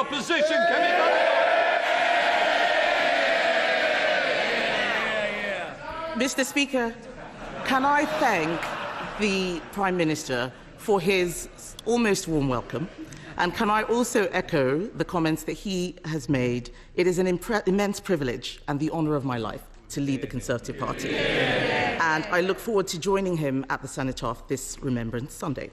opposition. Can you... Mr. Speaker, can I thank the Prime Minister for his almost warm welcome? And can I also echo the comments that he has made? It is an immense privilege and the honour of my life to lead the Conservative Party. And I look forward to joining him at the Cenotaph this Remembrance Sunday.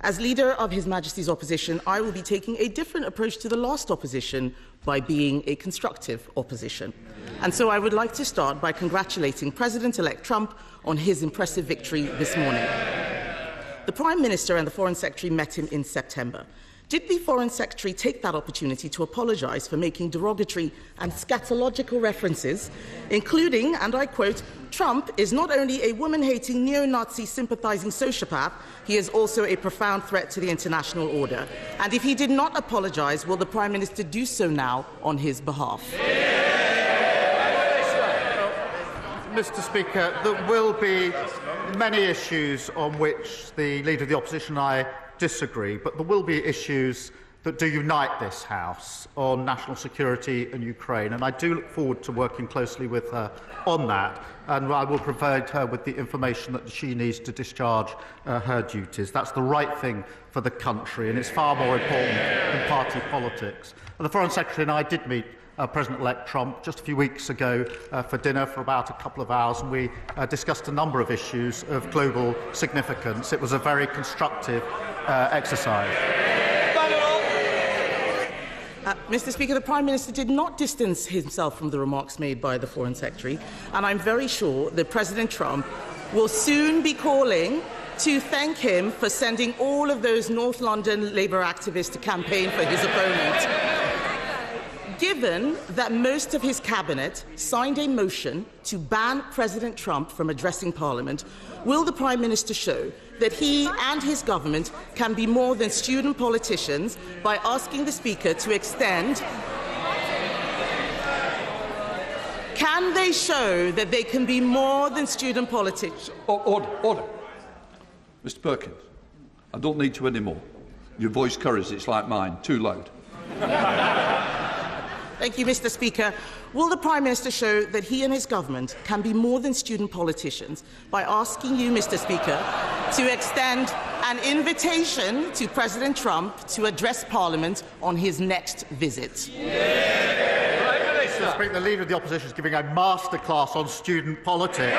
As leader of His Majesty's opposition, I will be taking a different approach to the last opposition by being a constructive opposition. And so I would like to start by congratulating President-elect Trump on his impressive victory this morning. The Prime Minister and the Foreign Secretary met him in September. Did the Foreign Secretary take that opportunity to apologise for making derogatory and scatological references, including, and I quote, "Trump is not only a woman-hating, neo-Nazi sympathizing sociopath, he is also a profound threat to the international order"? And if he did not apologise, will the Prime Minister do so now on his behalf? Mr. Speaker, there will be many issues on which the Leader of the Opposition and I disagree, but there will be issues that do unite this House on national security and Ukraine, and I do look forward to working closely with her on that, and I will provide her with the information that she needs to discharge her duties. That's the right thing for the country, and it's far more important than party politics. And the Foreign Secretary and I did meet President-elect Trump just a few weeks ago for dinner for about a couple of hours, and we discussed a number of issues of global significance. It was a very constructive exercise. Mr. Speaker, the Prime Minister did not distance himself from the remarks made by the Foreign Secretary, and I'm very sure that President Trump will soon be calling to thank him for sending all of those North London Labour activists to campaign for his opponent. Given that most of his cabinet signed a motion to ban President Trump from addressing Parliament, will the Prime Minister show that he and his government can be more than student politicians by asking the Speaker to extend? Can they show that they can be more than student politicians? Order. Mr. Perkins, I don't need to anymore. Your voice curries, it's like mine, too loud. Thank you, Mr. Speaker. Will the Prime Minister show that he and his government can be more than student politicians by asking you, Mr. Speaker, to extend an invitation to President Trump to address Parliament on his next visit? Mr. Speaker, the Leader of the Opposition is giving a masterclass on student politics.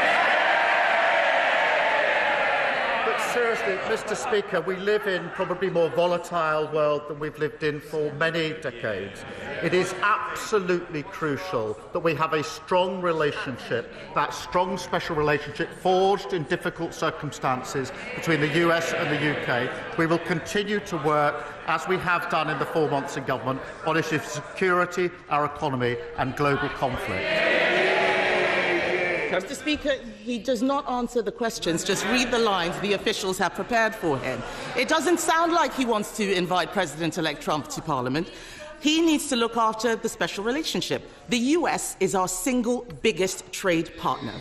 Seriously, Mr. Speaker, we live in probably a more volatile world than we've lived in for many decades. It is absolutely crucial that we have a strong relationship, that strong special relationship forged in difficult circumstances between the US and the UK. We will continue to work, as we have done in the 4 months in government, on issues of security, our economy and global conflict. Mr. Speaker, he does not answer the questions, just read the lines the officials have prepared for him. It doesn't sound like he wants to invite President-elect Trump to Parliament. He needs to look after the special relationship. The US is our single biggest trade partner.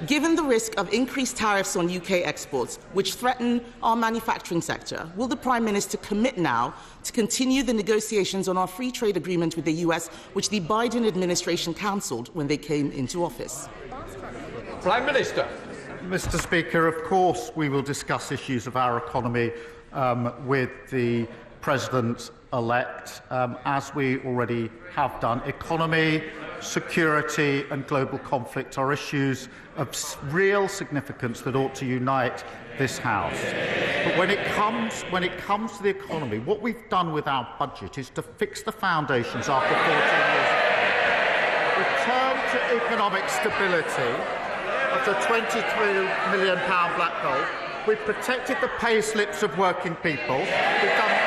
Given the risk of increased tariffs on UK exports, which threaten our manufacturing sector, will the Prime Minister commit now to continue the negotiations on our free trade agreement with the US, which the Biden administration cancelled when they came into office? Prime Minister. Mr. Speaker, of course we will discuss issues of our economy with the President-elect, as we already have done. Economy, security and global conflict are issues of real significance that ought to unite this House. But when it comes to the economy, what we've done with our budget is to fix the foundations after 14 years of return to economic stability. Of the £23 million black hole. We've protected the pay slips of working people. We've done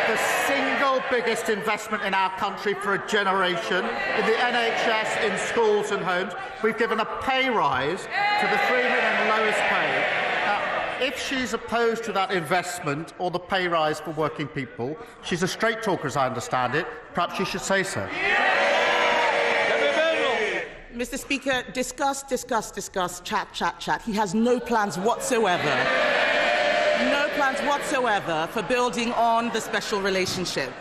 the single biggest investment in our country for a generation in the NHS, in schools and homes. We've given a pay rise to the 3 million lowest paid. Now, if she's opposed to that investment or the pay rise for working people, she's a straight talker, as I understand it. Perhaps she should say so. Mr. Speaker, discuss, chat. He has no plans whatsoever. No plans whatsoever for building on the special relationship.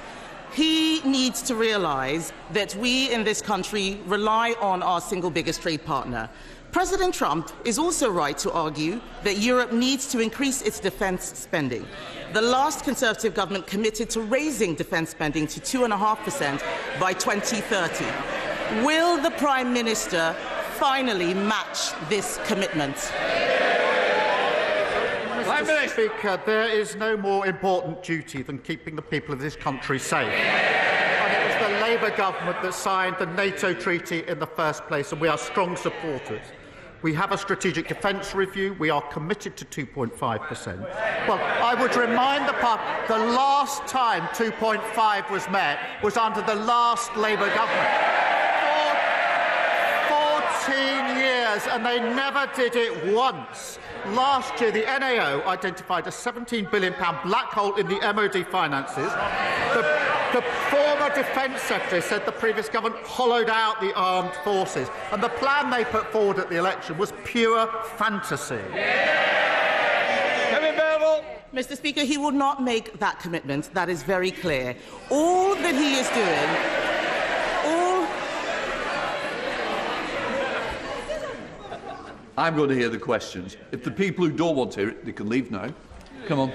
he needs to realise that we in this country rely on our single biggest trade partner. President Trump is also right to argue that Europe needs to increase its defence spending. The last Conservative government committed to raising defence spending to 2.5% by 2030. Will the Prime Minister finally match this commitment? Mr. Speaker, there is no more important duty than keeping the people of this country safe. And it was the Labour government that signed the NATO treaty in the first place, and we are strong supporters. We have a strategic defence review. We are committed to 2.5%. Well, I would remind the last time 2.5 was met was under the last Labour government. 14 years, and they never did it once. Last year, the NAO identified a £17 billion black hole in the MOD finances. The former Defence Secretary said the previous government hollowed out the armed forces, and the plan they put forward at the election was pure fantasy. Mr. Speaker, he will not make that commitment. That is very clear. All that he is doing... I'm going to hear the questions. If the people who don't want to hear it, they can leave now. Come on.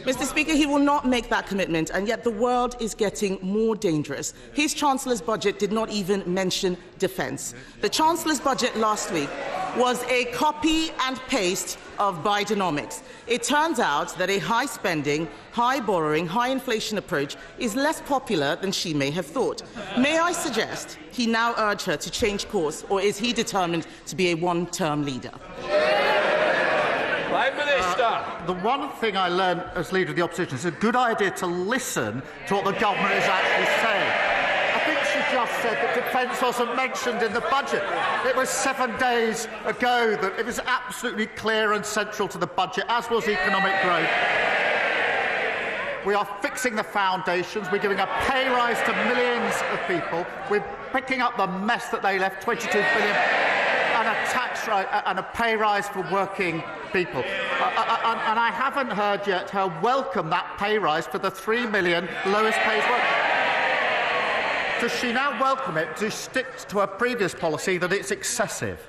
Mr. Speaker, he will not make that commitment, and yet the world is getting more dangerous. His Chancellor's budget did not even mention defence. The Chancellor's budget last week was a copy and paste of Bidenomics. It turns out that a high-spending, high-borrowing, high-inflation approach is less popular than she may have thought. May I suggest he now urge her to change course, or is he determined to be a one-term leader? Prime Minister. The one thing I learned as Leader of the Opposition is it's a good idea to listen to what the government is actually saying. I think she just said that defence wasn't mentioned in the budget. It was 7 days ago that it was absolutely clear and central to the budget, as was economic growth. We are fixing the foundations. We're giving a pay rise to millions of people. We're picking up the mess that they left, $22 billion, and a tax rise and a pay rise for working people. And I haven't heard yet her welcome that pay rise for the 3 million lowest paid workers. Does she now welcome it to stick to her previous policy that it's excessive?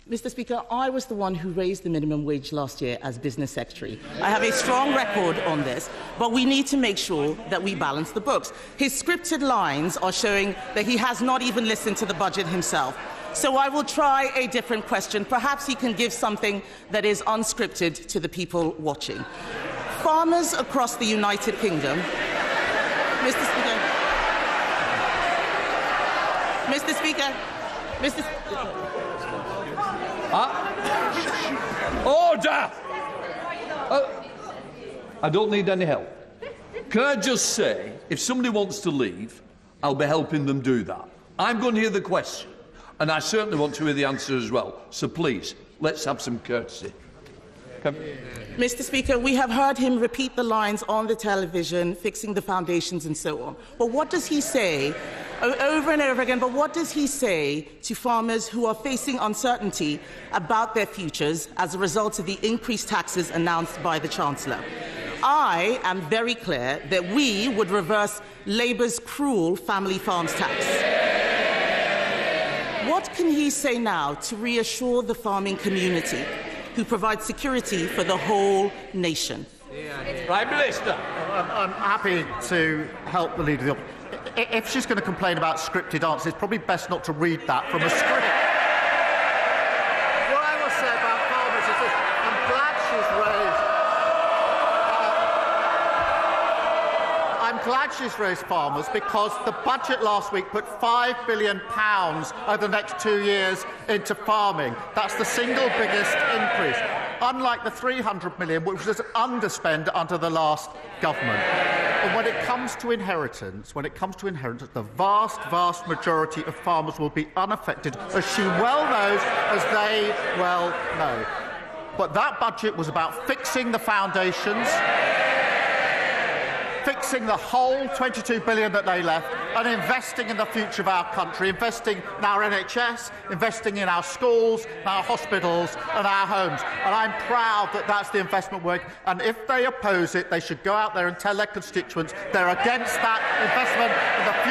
Mr. Speaker, I was the one who raised the minimum wage last year as Business Secretary. I have a strong record on this, but we need to make sure that we balance the books. His scripted lines are showing that he has not even listened to the budget himself. So I will try a different question. Perhaps he can give something that is unscripted to the people watching. Farmers across the United Kingdom... Mr. Speaker. Order! I don't need any help. Can I just say, if somebody wants to leave, I'll be helping them do that. I'm going to hear the question, and I certainly want to hear the answer as well. So please, let's have some courtesy. Mr. Speaker, we have heard him repeat the lines on the television, fixing the foundations and so on. But what does he say, over and over again, but what does he say to farmers who are facing uncertainty about their futures as a result of the increased taxes announced by the Chancellor? I am very clear that we would reverse Labour's cruel family farms tax. What can he say now to reassure the farming community, who provide security for the whole nation? Prime Minister. I'm happy to help the Leader of the Opposition. If she's going to complain about scripted answers, it's probably best not to read that from a script. What I will say about farmers is this. I'm glad she's raised farmers, because the budget last week put £5 billion over the next 2 years into farming. That's the single biggest increase, unlike the £300 million, which was underspent under the last government. And when it comes to inheritance, the vast majority of farmers will be unaffected, as she well knows, as they well know. But that budget was about fixing the foundations, fixing the whole 22 billion that they left and investing in the future of our country, investing in our NHS, investing in our schools, our hospitals and our homes. And I'm proud that that's the investment work. And if they oppose it, they should go out there and tell their constituents they're against that investment in the